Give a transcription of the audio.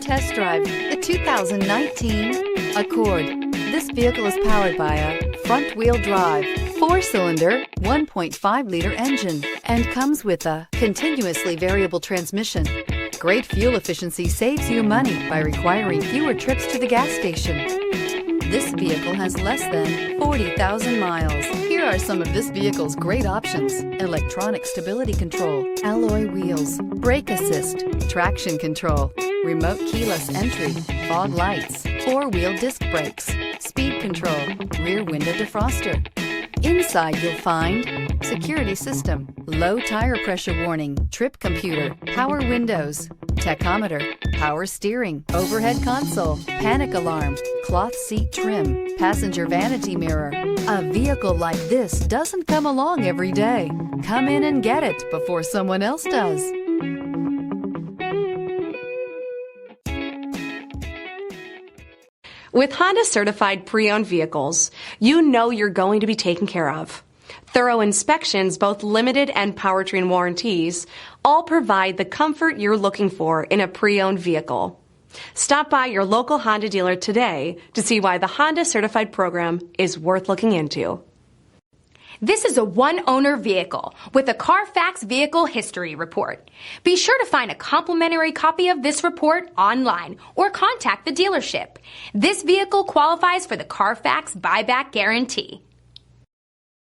test drive the 2019 Accord. This vehicle is powered by a front-wheel drive, 4-cylinder, 1.5-liter engine, and comes with a continuously variable transmission. Great fuel efficiency saves you money by requiring fewer trips to the gas station. This vehicle has less than 40,000 miles. Here are some of this vehicle's great options: electronic stability control, alloy wheels, brake assist, traction control, remote keyless entry, fog lights, 4-wheel disc brakes, speed control, rear window defroster. Inside you'll find security system, low tire pressure warning, trip computer, power windows, tachometer, power steering, overhead console, panic alarm, cloth seat trim, passenger vanity mirror. A vehicle like this doesn't come along every day. Come in and get it before someone else does. With Honda certified pre-owned vehicles, you know you're going to be taken care of. Thorough inspections, both limited and powertrain warranties, all provide the comfort you're looking for in a pre-owned vehicle. Stop by your local Honda dealer today to see why the Honda certified program is worth looking into. This is a one-owner vehicle with a CARFAX Vehicle History Report. Be sure to find a complimentary copy of this report online or contact the dealership. This vehicle qualifies for the CARFAX Buyback Guarantee.